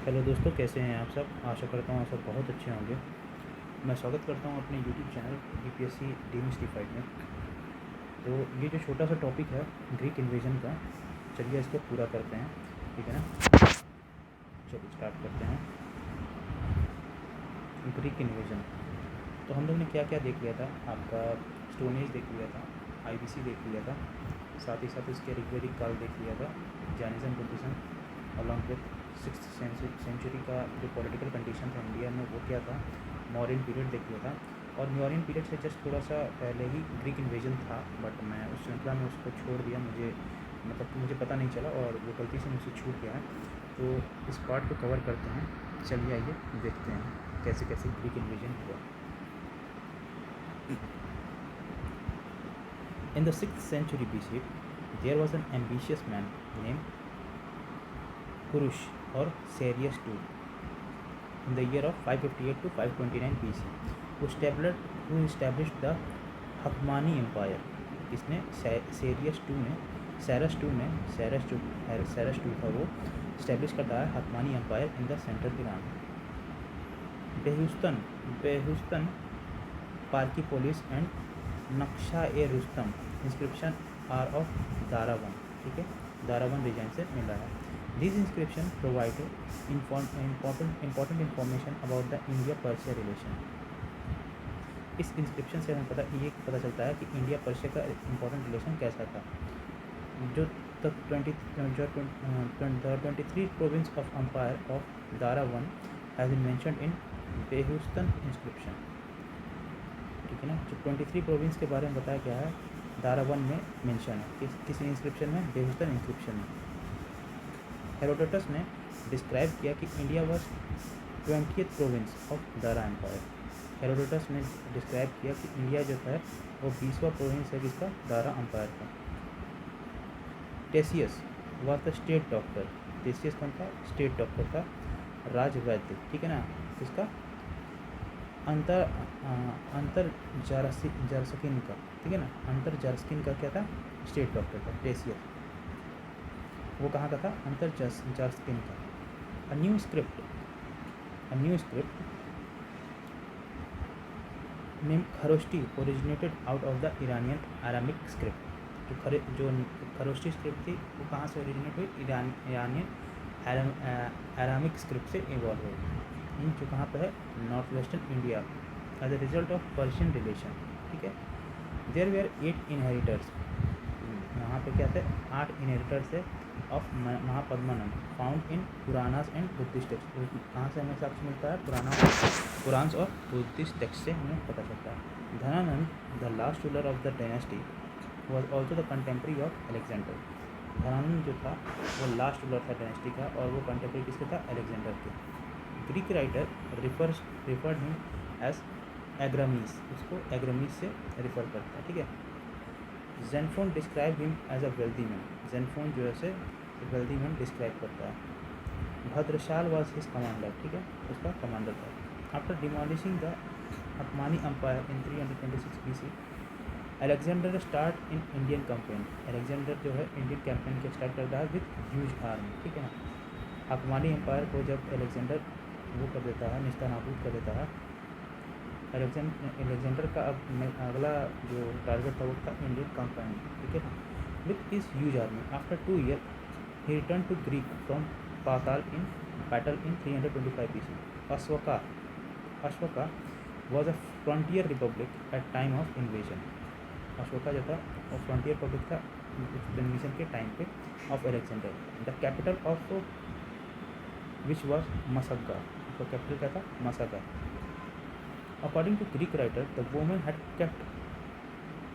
Hello दोस्तों, कैसे हैं आप सब। आशा करता हूँ आप सब बहुत अच्छे होंगे। मैं स्वागत करता हूँ अपने यूट्यूब चैनल बीपीएससी डीमिस्टिफाइड में। तो ये जो छोटा सा टॉपिक है ग्रीक इन्वेजन का, चलिए इसको पूरा करते हैं, ठीक है ना। चलिए स्टार्ट करते हैं। ग्रीक इन्वेजन, तो हम लोग ने क्या क्या देख लिया था। आपका स्टोन एज देख लिया था, आईबीसी देख लिया था, साथ ही साथ इसके ऋग्वेदिक काल देख लिया था, Jainism Buddhism, along with 6th century का जो पॉलिटिकल कंडीशन था इंडिया में वो क्या था, मौर्यन पीरियड देख लिया था। और मौर्यन पीरियड से जस्ट थोड़ा सा पहले ही ग्रीक इन्वेजन था, बट मैं उस श्रृंखला में उसको छोड़ दिया। मुझे पता नहीं चला और वो गलती से मुझसे छूट गया है। तो इस पार्ट को कवर करते हैं। चलिए आइए देखते हैं कैसे कैसे ग्रीक इन्वेजन हुआ। In the 6th century BC, there was an ambitious man named Kurush or Cerius II in the year of 558 to 529 BC, who established the हकमानी एम्पायर। इसने सैरस टू था वो इस्टेब्लिश करता है हकमानी empire in the central Iran. Behistun Persepolis and Naqsh e Rustam inscription are of दारावन, ठीक है, दारावन रीजन से मिला है। This inscription provided important information about the India Persia relation. इस इंस्क्रिप्शन से हमें पता चलता है कि इंडिया पर्शिया का इम्पोर्टेंट रिलेशन कैसा था। जो 23 प्रोविंस ऑफ एम्पायर ऑफ दारावन has been mentioned in बेहुस्तन inscription, ठीक है ना। जो 23 प्रोविंस के बारे में बताया गया है दारावन में मेंशन है। किस इंस्क्रिप्शन में? बेहुस्तन इंस्क्रिप्शन में। हेरोडोटस ने डिस्क्राइब किया कि India was 20th province of Dara empire. Herodotus ने डिस्क्राइब किया कि इंडिया जो था वो 20वां प्रोविंस है किसका? दारा एम्पायर का। टेसियस वॉज द स्टेट डॉक्टर। टेसियस कौन था? स्टेट डॉक्टर था, राजवैद्य, ठीक है ना। किसका? अंतर जारस्किन का, ठीक है ना। अंतर जारस्किन का क्या था? स्टेट डॉक्टर था टेसियस। वो कहाँ का था? अंतर जारस्किन का। A new script name Kharosthi originated out of the Iranian Aramaic script. जो खरोष्टी स्क्रिप्ट थी वो कहाँ से ओरिजिनेट हुई? ईरानियन अरामिक स्क्रिप्ट से इवॉल्व हुई, जो कहाँ पर है? North western India, as a result of Persian relation, ठीक है। There were 8 inheritors. यहाँ पे क्या थे? 8 इनहेरिटर्स थे of Mahapadmanand found in Puranas and Buddhist text. कहाँ से हमें साक्ष्य मिलता है? पुराण और बुद्धिस्ट टेक्स्ट से हमें पता चलता है। Dhanananda, the last ruler of the dynasty, was also the contemporary of Alexander. Dhanananda जो था वो लास्ट रूलर था डायनेस्टी का और वो कंटेम्प्रेरी किसके था? अलेक्जेंडर के। Greek writer referred him as Agrammes, उसको एग्रामीस से रिफ़र करता है, ठीक है। Xenophon describe him as a wealthy man. Xenophon जो है से वेल्दी मैन डिस्क्राइब करता है। भद्रशाल वॉज हिज कमांडर, ठीक है, उसका कमांडर था। आफ्टर डिमोलिशिंग द हकमानी empire in 326 BC, Alexander start in Indian campaign. Alexander जो है इंडियन कैंपेन के स्टार्ट करता है विद ह्यूज आर्मी, ठीक है ना। हकमानी एम्पायर को जब अलेक्जेंडर वो कर देता है, निस्तानाबूद कर देता है। अलेक्जेंडर का अब अगला जो टारगेट था वो था इंडियन कैंपेन, ठीक है, with his huge army. After 2 years he return to Greek from Patala in battle in 325 BC। Ashoka was a frontier republic at time of invasion. Ashoka जो था वो फ्रंटियर रिपब्लिक था इन्वेजन के टाइम पे of Alexander. The capital of which was Massaga. तो capital क्या था? मसग्गा। According to Greek writer, the women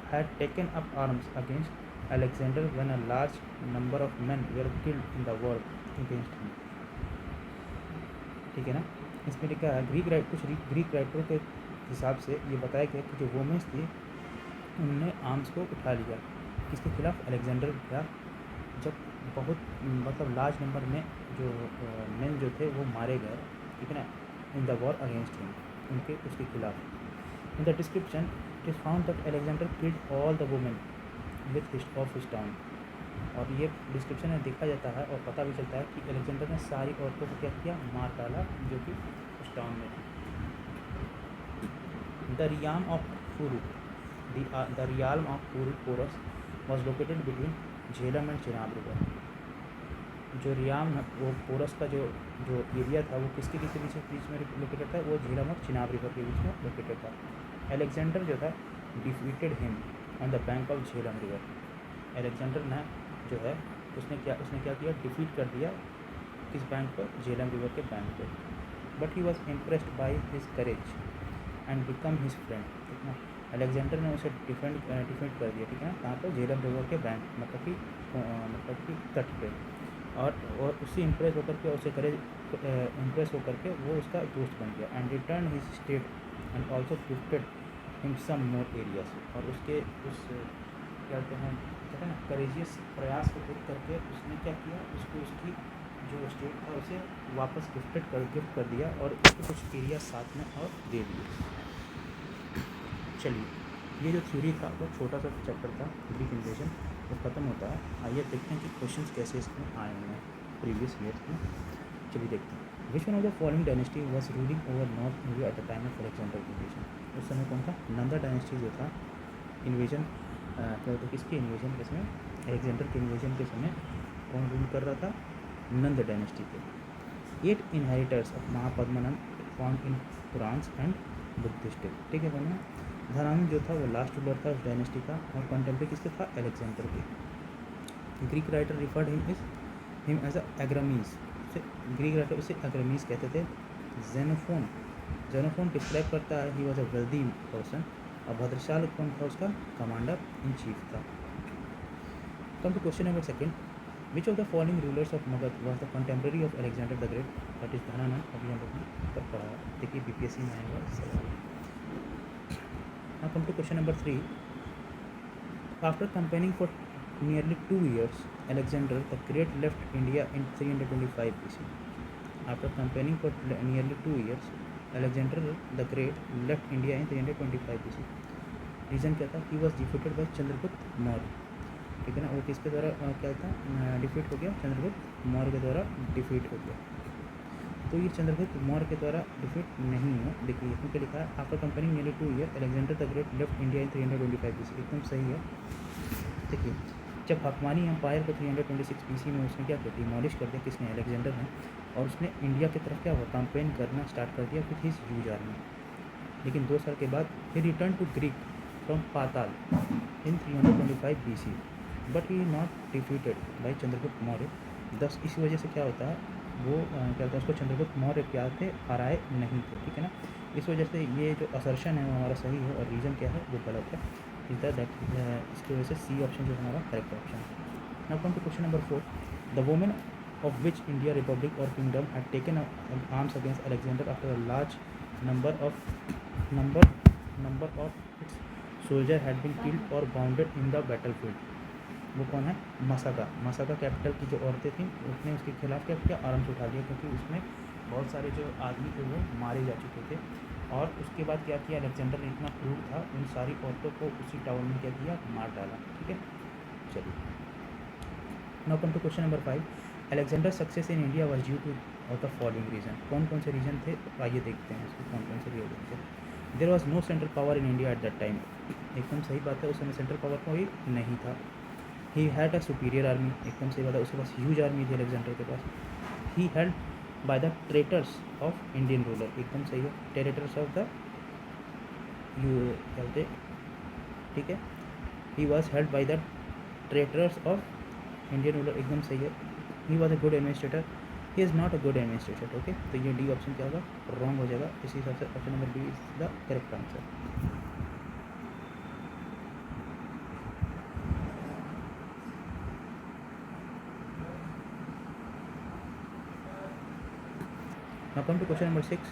had taken up arms against Alexander when a large number of men were killed in the war against him, ठीक है ना। इसमें लिखा है कुछ ग्रीक राइटरों के हिसाब से ये बताया गया कि जो वुमेन्स थी उन्होंने आर्म्स को उठा लिया किसके खिलाफ? अलेक्जेंडर के खिलाफ। जब बहुत मतलब लार्ज नंबर में जो मेन जो थे वो मारे गए, ठीक है ना, in the war against him, उसके खिलाफ। In the description it is found that Alexander killed all the women with his town. और ये डिस्क्रिप्शन में देखा जाता है और पता भी चलता है कि अलेक्जेंडर ने सारी औरतों को क्या किया, मार डाला जो कि उस टाउन में थी। The realm of Puru the realm of Puru Porus was located between Jhelum and Chenab river. जो रियाम वो पोरस का जो जो एरिया था वो किसके बीच में लोकेटेड था, वो झेलम और चिनाब रिवर के बीच में लोकेटेड था। अलेक्जेंडर जो था defeated him on the bank of Jhelum river. Alexander ने जो है उसने क्या किया, डिफीट कर दिया किस बैंक पर, झेलम रिवर के बैंक पे। But he was impressed by his courage and become his friend. ठीक है, अलेक्जेंडर ने उसे डिफेंड कर दिया, ठीक है ना, कहाँ पर, झेलम रिवर के बैंक मतलब कि तट पे। और उससे इम्प्रेस होकर के वो उसका दोस्त बन गया। And return his state and also gifted him some more areas. और उसके उस क्या कहते हैं ना, करेजियस प्रयास को देख करके उसने क्या किया, उसको उसकी जो स्टेट था उसे वापस गिफ्ट कर दिया और उसको कुछ एरिया साथ में और दे दिए। चलिए, ये जो थ्योरी था वो छोटा सा चैप्टर था, ग्रीक इन्वेजन, वो ख़त्म होता है। आइए देखते हैं कि क्वेश्चंस कैसे इसमें आए हुए हैं प्रीवियस ईयर में। चलिए देखते हैं। Which one of the following dynasty was ruling over north India at the time of Alexander invasion. उस समय कौन था, नंदा डायनेस्टी जो था इन्वेजन क्या होता है, किसके इन्वेजन के समय, अलेक्जेंडर के इन्वेजन के समय कौन रूल कर रहा था, नंद डायनेस्टी पे। 8 inheritors of Mahapadmananda found in Puranas and Buddhist. ठीक है बना। धनानंद जो था वो लास्ट रूलर था उस डायनेस्टी का और कंटेम्प्रेरी किसके था, अलेक्जेंडर के। Greek writer referred him as a Agrammes. Greek writer उसे एग्रामीज कहते थे। जेनोफोन डिस्क्राइब करता है he was a wealthy person. और भद्रशाल कौन था, उसका कमांडर इन चीफ था। Come to question number second. Which of the following rulers of Magadh was the contemporary of Alexander the great. That is Dhananand. अभी हम लोग ने पर पढ़ा है, देखिए बीपीएससी में आएगा सवाल। Now come to question number 3. After campaigning for nearly 2 years, Alexander the Great left India in 325 BC. After campaigning for nearly 2 years, Alexander the Great left India in 325 BC. Reason क्या था, he was defeated by Chandragupta Maurya. ठीक है ना, वो किसके द्वारा क्या था, डिफीट हो गया, चंद्रगुप्त मौर्य के द्वारा डिफीट हो गया। तो ये चंद्रगुप्त मौर्य के द्वारा डिफीट नहीं है। देखिए इसमें क्या लिखा है, after comparing nearly 2 year Alexander the great left India in 325 BC। एकदम सही है। देखिए, जब हकमानी एम्पायर को 326 BC में उसने क्या कर दिया, डिमोलिश कर दिया, किसने, अलेक्जेंडर ने। और उसने इंडिया की तरफ क्या हुआ, कैंपेन करना स्टार्ट कर दिया विथ हिज ह्यूज आर्मी। लेकिन 2 साल के बाद he return to Greek from Patala in 325 BC, but he not defeated by Chandragupta Maurya. दस इसी वजह से क्या होता है, वो क्या होता है, उसको चंद्रगुप्त मौर्य क्या थे, हराए नहीं थे। ठीक है ना, इस वजह से ये जो असर्शन है वो हमारा सही है और रीज़न क्या है वो गलत है। इसकी वजह से सी ऑप्शन जो हमारा करेक्ट ऑप्शन है। Now come to question number 4. The women of which India republic और kingdom had taken arms against Alexander after a large number of its soldier had been killed और बाउंडेड इन द बैटलफील्ड। वो कौन है, मसाका capital की जो औरतें थीं उसने उसके खिलाफ क्या किया, आर्म्स उठा लिया, क्योंकि उसमें बहुत सारे जो आदमी थे वो मारे जा चुके थे। और उसके बाद क्या किया, अलेक्जेंडर ने इतना क्रूर था, उन सारी औरतों को उसी टाउन में क्या किया, मार डाला। ठीक है, चलिए now come to question number 5. Alexander success in India was due to of the following reason. कौन कौन से रीजन थे, आइए देखते हैं इसको कौन कौन से रीजन थे। There was no central power in India at that time. एकदम सही बात है, उस समय सेंट्रल पावर कोई नहीं था। He had a superior army. एकदम सही बात है, उसके पास ह्यूज आर्मी थी अलेक्जेंडर के पास। He held by the traitors of Indian ruler. एकदम सही है, टेरेटर्स ऑफ द कहते, ठीक है। He was held by the traitors of Indian ruler. एकदम सही है। He was a good administrator. He is not a good administrator. Okay, तो ये डी ऑप्शन क्या होगा, रॉन्ग हो जाएगा। इसी हिसाब से option number D is the correct answer. Now come to question number 6.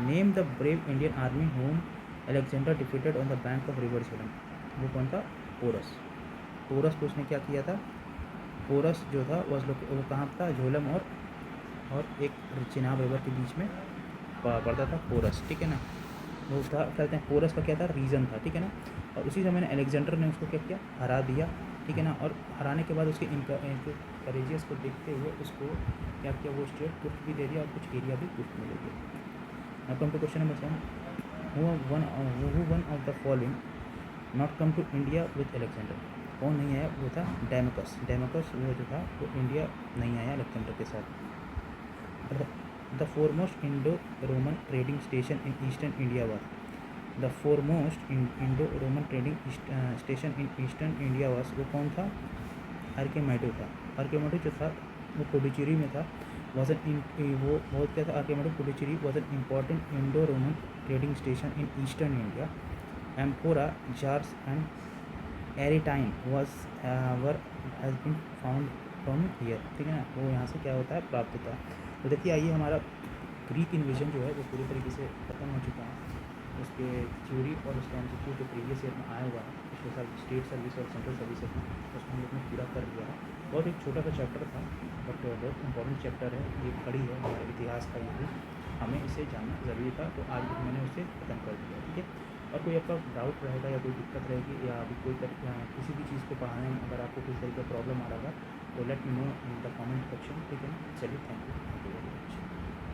Name the brave Indian army whom Alexander defeated on the bank of river Jhelum. वो कौन था, पोरस। पोरस को उसने क्या किया था, पोरस जो था वो कहाँ था, झोलम और एक चिनाब रिवर के बीच में पड़ता था पोरस। ठीक है ना, वो था कहते हैं पोरस का क्या था, रीज़न था। ठीक है ना, और उसी समय अलेक्जेंडर ने उसको क्या किया, हरा दिया ठीक है ना। और हराने के बाद उसके करेजियस को देखते हुए उसको क्या किया, वो स्टेट गिफ्ट भी दे दिया और कुछ एरिया भी गिफ्ट में दे दिया। Now come to question number 7, who one of the following not come to India with Alexander. कौन नहीं आया, वो था डेमोकस। डेमोकस वो जो था वो इंडिया नहीं आया अलेक्जेंडर के साथ। The foremost Indo Roman trading station in eastern India was, the foremost Indo Roman trading station in eastern India was, वो कौन था, आर्केमाइडो था। आर्केमाइडो जो था वो पुडुचेरी में था। वॉज एन वो बहुत क्या था, Arikamedu Puducherry was an important Indo Roman trading station in eastern India. Amphora, jars and Arretine was were has been found from here, ठीक है ना। वो यहाँ से क्या होता है, प्राप्त होता है। तो देखिए आइए, हमारा ग्रीक इन्वेजन जो है वो पूरी तरीके से ख़त्म हो चुका है। उसके थ्योरी और उसका एमसीक्यू जो प्रीवियस ईयर में आया हुआ है पिछले साल स्टेट सर्विस और सेंट्रल सर्विस में, उसको हम लोग ने पूरा कर लिया है। बहुत एक छोटा सा चैप्टर था बट बहुत इंपॉर्टेंट चैप्टर है, ये कड़ी है हमारे इतिहास का, ये भी हमें इसे जानना ज़रूरी था, तो आज मैंने उसे ख़त्म कर दिया, ठीक है। और कोई आपका डाउट रहेगा या कोई दिक्कत रहेगी या अभी कोई किसी भी चीज़ को पढ़ाने में अगर आपको किसी तरीके का प्रॉब्लम आ रहा है तो let me know in the comment section, ठीक है ना। चलिए, थैंक यू वेरी मच।